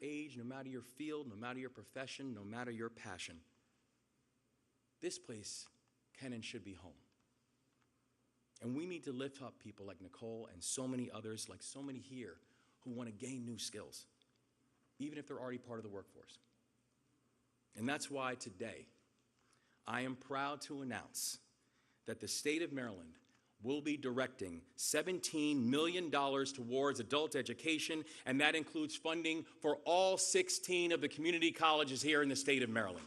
age, no matter your field, no matter your profession, no matter your passion, this place can and should be home. And we need to lift up people like Nicole and so many others, like so many here, who want to gain new skills, even if they're already part of the workforce. And that's why today, I am proud to announce that the state of Maryland will be directing $17 million towards adult education, and that includes funding for all 16 of the community colleges here in the state of Maryland.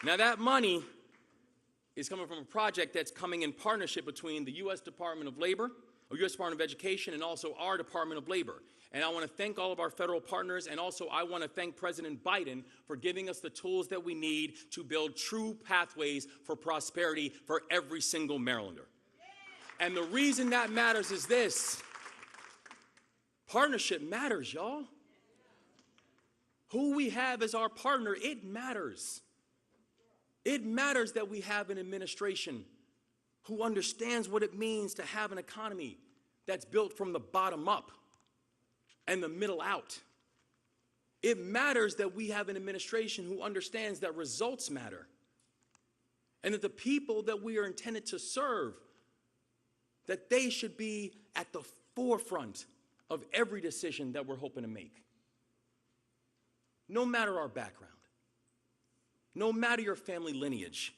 Now that money is coming from a project that's coming in partnership between the U.S. Department of Labor, or U.S. Department of Education, and also our Department of Labor. And I want to thank all of our federal partners, and also I want to thank President Biden for giving us the tools that we need to build true pathways for prosperity for every single Marylander. And the reason that matters is this: partnership matters, y'all. Who we have as our partner, it matters. It matters that we have an administration who understands what it means to have an economy that's built from the bottom up and the middle out. It matters that we have an administration who understands that results matter, and that the people that we are intended to serve, that they should be at the forefront of every decision that we're hoping to make. No matter our background, no matter your family lineage,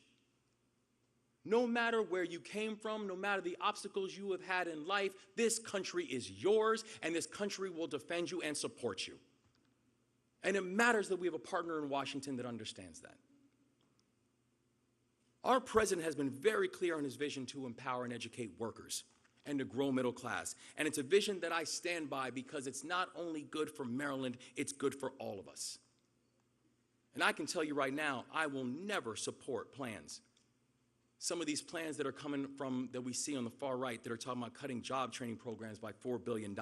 no matter where you came from, no matter the obstacles you have had in life, this country is yours, and this country will defend you and support you. And it matters that we have a partner in Washington that understands that. Our president has been very clear on his vision to empower and educate workers and to grow middle class. And it's a vision that I stand by because it's not only good for Maryland, it's good for all of us. And I can tell you right now, I will never support plans. Some of these plans that are coming from, that we see on the far right, that are talking about cutting job training programs by $4 billion.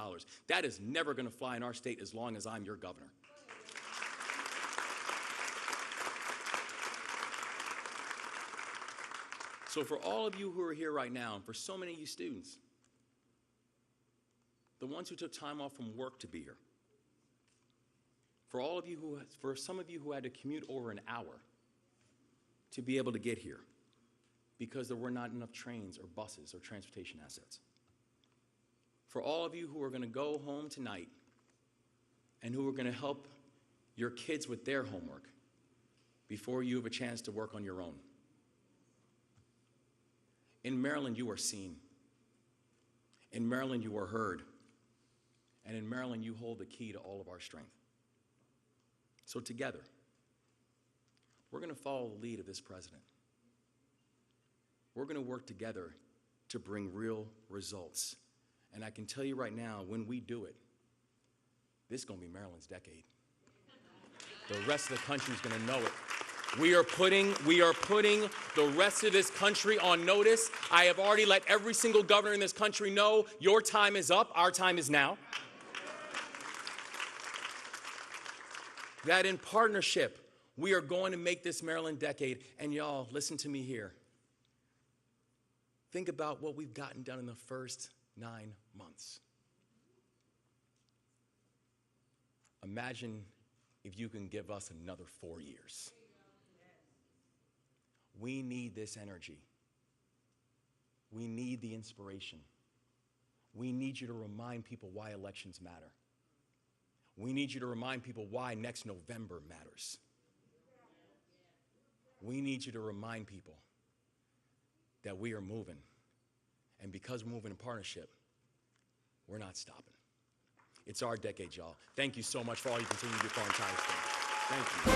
That is never going to fly in our state as long as I'm your governor. So for all of you who are here right now, and for so many of you students, the ones who took time off from work to be here, for some of you who had to commute over an hour to be able to get here, because there were not enough trains or buses or transportation assets. For all of you who are going to go home tonight and who are going to help your kids with their homework before you have a chance to work on your own. In Maryland, you are seen. In Maryland, you are heard. And in Maryland, you hold the key to all of our strength. So together, we're going to follow the lead of this president. We're going to work together to bring real results. And I can tell you right now, when we do it, this is going to be Maryland's decade. The rest of the country is going to know it. We are putting the rest of this country on notice. I have already let every single governor in this country know your time is up, our time is now. That in partnership, we are going to make this Maryland decade. And y'all, listen to me here. Think about what we've gotten done in the first 9 months. Imagine if you can give us another 4 years. We need this energy. We need the inspiration. We need you to remind people why elections matter. We need you to remind people why next November matters. We need you to remind people that we are moving. And because we're moving in partnership, we're not stopping. It's our decade, y'all. Thank you so much for all you continue to do for our entire state. Thank you.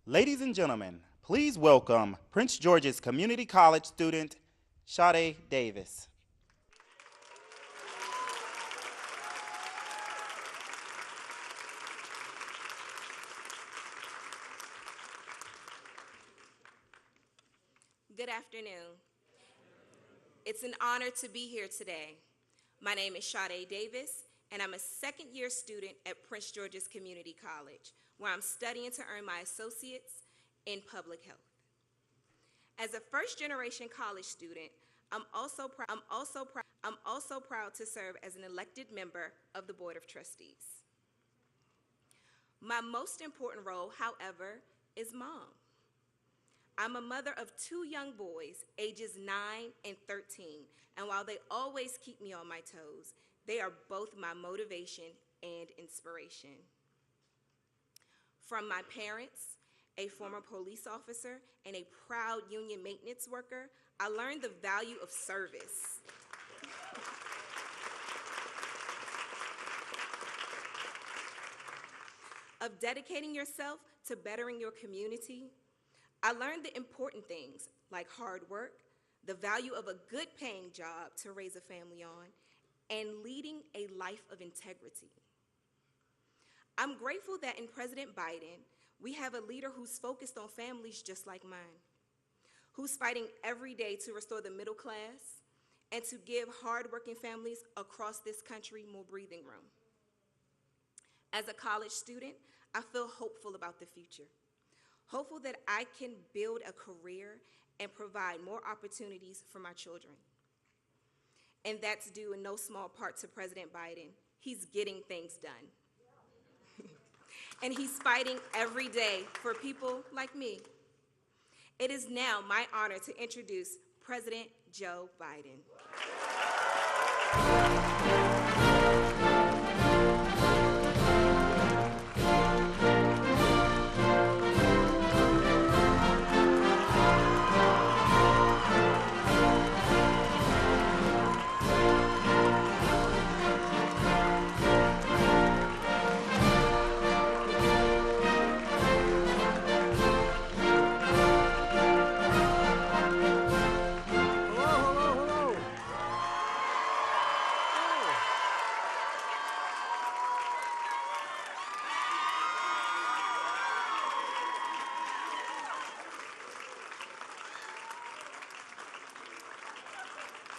Ladies and gentlemen, please welcome Prince George's Community College student, Sade Davis. Good afternoon. It's an honor to be here today. My name is Sade Davis, and I'm a second-year student at Prince George's Community College, where I'm studying to earn my associates in public health. As a first-generation college student, I'm also proud to serve as an elected member of the Board of Trustees. My most important role, however, is mom. I'm a mother of 2 young boys, ages 9 and 13, and while they always keep me on my toes, they are both my motivation and inspiration. From my parents, a former police officer, and a proud union maintenance worker, I learned the value of service. Of dedicating yourself to bettering your community. I learned the important things like hard work, the value of a good-paying job to raise a family on, and leading a life of integrity. I'm grateful that in President Biden, we have a leader who's focused on families just like mine, who's fighting every day to restore the middle class and to give hardworking families across this country more breathing room. As a college student, I feel hopeful about the future. Hopeful that I can build a career and provide more opportunities for my children. And that's due in no small part to President Biden. He's getting things done. And he's fighting every day for people like me. It is now my honor to introduce President Joe Biden.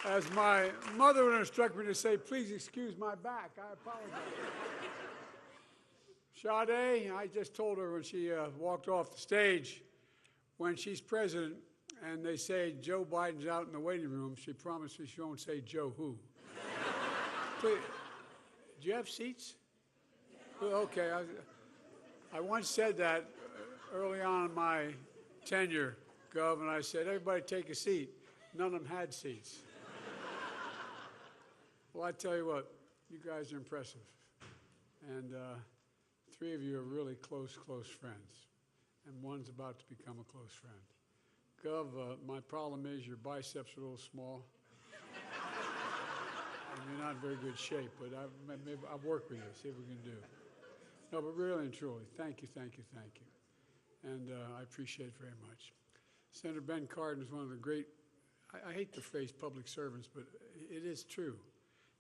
As my mother would instruct me to say, please excuse my back. I apologize. Sade, I just told her when she walked off the stage, when she's president and they say Joe Biden's out in the waiting room, she promises she won't say Joe who. Please, do you have seats? Okay. I once said that early on in my tenure, Gov, and I said, everybody take a seat. None of them had seats. Well, I tell you what, you guys are impressive. And 3 of you are really close friends. And one's about to become a close friend. Gov, my problem is your biceps are a little small. And you're not in very good shape, but I'll work with you, see what we can do. No, but really and truly, thank you. And I appreciate it very much. Senator Ben Cardin is one of the great, I hate the phrase public servants, but it is true.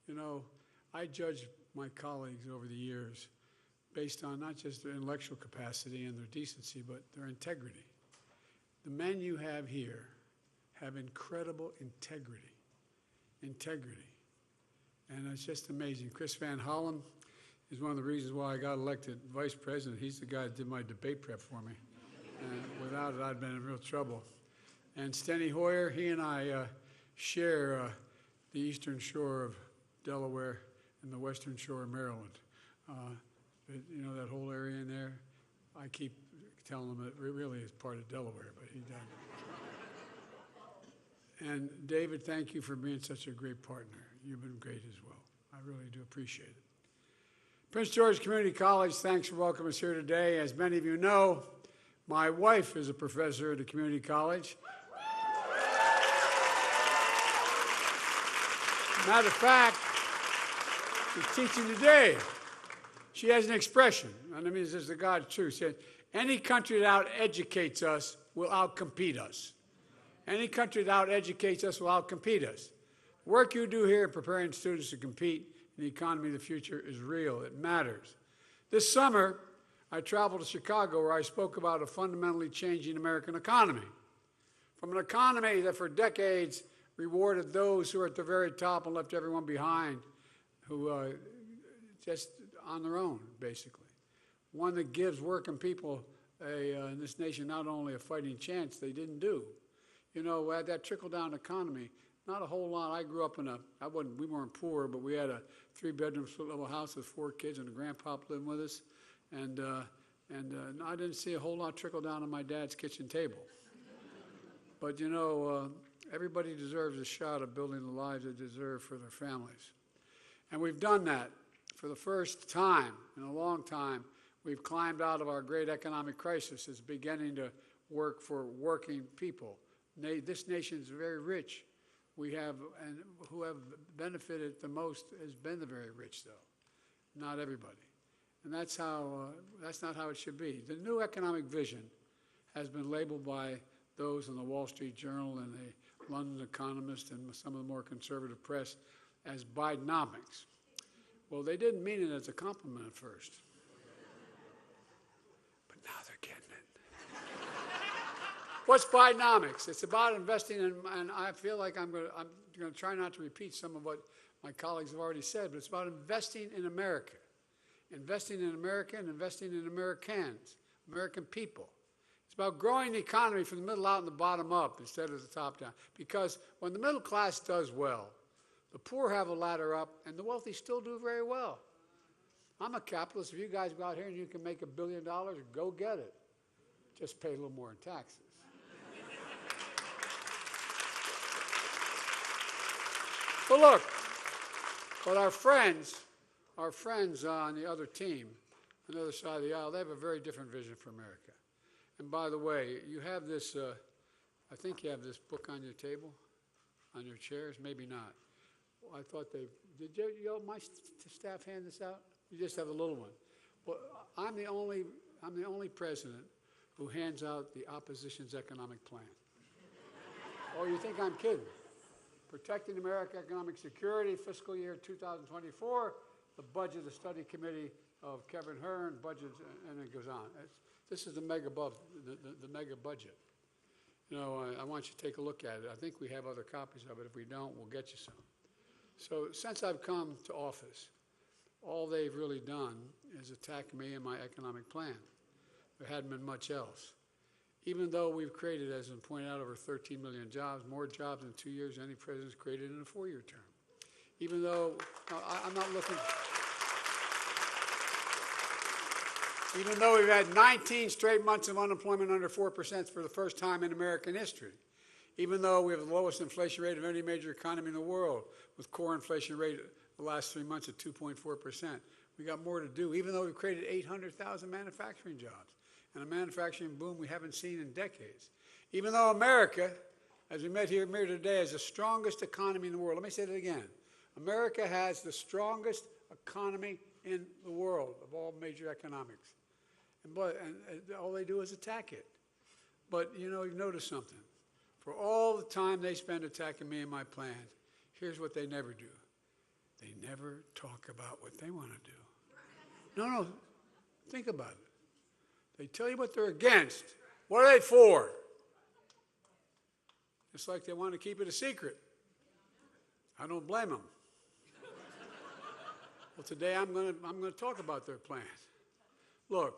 You know, I judge my colleagues over the years based on not just their intellectual capacity and their decency, but their integrity. The men you have here have incredible integrity. And it's just amazing. Chris Van Hollen is one of the reasons why I got elected vice president. He's the guy that did my debate prep for me. And without it, I'd been in real trouble. And Steny Hoyer, he and I share the eastern shore of Delaware and the western shore of Maryland. You know that whole area in there? I keep telling him it really is part of Delaware, but he doesn't. And David, thank you for being such a great partner. You've been great as well. I really do appreciate it. Prince George Community College, thanks for welcoming us here today. As many of you know, my wife is a professor at the community college. Matter of fact, she's teaching today. She has an expression, and I mean, this is the God's truth. She said, any country that out-educates us will out-compete us. Any country that out-educates us will out-compete us. The work you do here in preparing students to compete in the economy of the future is real. It matters. This summer, I traveled to Chicago where I spoke about a fundamentally changing American economy. From an economy that for decades rewarded those who are at the very top and left everyone behind who just on their own, basically. One that gives working people in this nation not only a fighting chance, they didn't do. You know, that trickle-down economy, not a whole lot. I grew up in we weren't poor, but we had a 3-bedroom split-level house with 4 kids and a grandpa living with us. And I didn't see a whole lot trickle down on my dad's kitchen table. But, you know, everybody deserves a shot at building the lives they deserve for their families. And we've done that for the first time in a long time. We've climbed out of our great economic crisis. It's beginning to work for working people. This nation is very rich. And who have benefited the most has been the very rich, though, not everybody. And that's not how it should be. The new economic vision has been labeled by those in the Wall Street Journal and the London Economist and some of the more conservative press as Bidenomics. Well, they didn't mean it as a compliment at first. But now they're getting it. What's Bidenomics? It's about investing in, and I feel like I'm going to try not to repeat some of what my colleagues have already said, but it's about investing in America. Investing in America and investing in Americans, American people. It's about growing the economy from the middle out and the bottom up instead of the top down. Because when the middle class does well, the poor have a ladder up and the wealthy still do very well. I'm a capitalist. If you guys go out here and you can make $1 billion, go get it. Just pay a little more in taxes. But look, but our friends on the other team, on the other side of the aisle, they have a very different vision for America. And by the way, you have this, I think you have this book on your table, on your chairs, maybe not. Well, I thought did my staff hand this out? You just have a little one. Well, I'm the only president who hands out the opposition's economic plan. Oh, you think I'm kidding? Protecting American Economic Security, fiscal year 2024, the budget, the study committee of Kevin Hearn, budget, and it goes on. This is the mega budget. You know, I want you to take a look at it. I think we have other copies of it. If we don't, we'll get you some. So since I've come to office, all they've really done is attack me and my economic plan. There hadn't been much else. Even though we've created, as has been pointed out, over 13 million jobs, more jobs in 2 years than any president's created in a 4-year term. Even though I'm not looking. Even though we've had 19 straight months of unemployment under 4% for the first time in American history. Even though we have the lowest inflation rate of any major economy in the world, with core inflation rate the last 3 months at 2.4%. We got more to do, even though we've created 800,000 manufacturing jobs and a manufacturing boom we haven't seen in decades. Even though America, as we met here today, has the strongest economy in the world. Let me say that again. America has the strongest economy in the world of all major economics. And all they do is attack it. But, you know, you've noticed something. For all the time they spend attacking me and my plan, here's what they never do. They never talk about what they want to do. No, think about it. They tell you what they're against. What are they for? It's like they want to keep it a secret. I don't blame them. Well, today I'm going to talk about their plan. Look,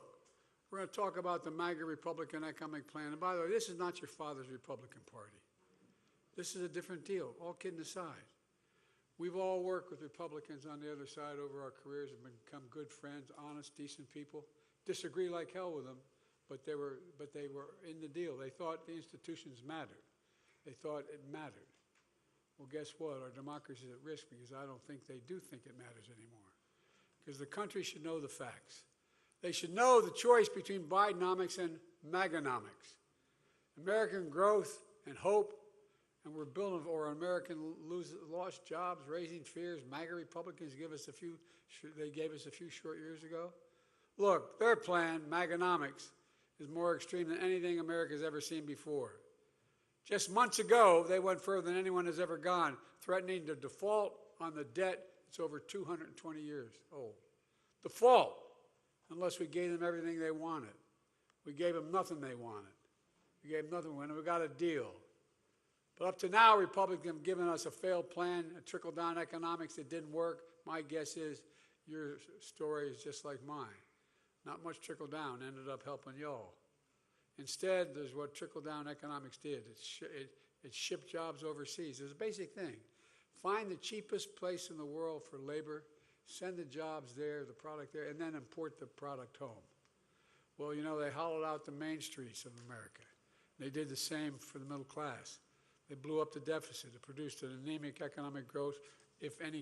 we're going to talk about the MAGA Republican economic plan. And by the way, this is not your father's Republican Party. This is a different deal, all kidding aside. We've all worked with Republicans on the other side over our careers and become good friends, honest, decent people. Disagree like hell with them, but they were in the deal. They thought the institutions mattered. They thought it mattered. Well, guess what? Our democracy is at risk because I don't think they do think it matters anymore. Because the country should know the facts. They should know the choice between Bidenomics and MAGAnomics. American growth and hope And we're building, or American lost jobs, raising fears. MAGA Republicans gave us a few short years ago. Look, their plan, Bidenomics, is more extreme than anything America's ever seen before. Just months ago, they went further than anyone has ever gone, threatening to default on the debt that's over 220 years old. Default, unless we gave them everything they wanted. We gave them nothing they wanted. We gave them nothing when we got a deal. But up to now, Republicans have given us a failed plan, a trickle-down economics that didn't work. My guess is your story is just like mine. Not much trickle-down ended up helping y'all. Instead, there's what trickle-down economics did. It shipped jobs overseas. There's a basic thing. Find the cheapest place in the world for labor, send the jobs there, the product there, and then import the product home. Well, you know, they hollowed out the main streets of America. They did the same for the middle class. They blew up the deficit. It produced an anemic economic growth, if any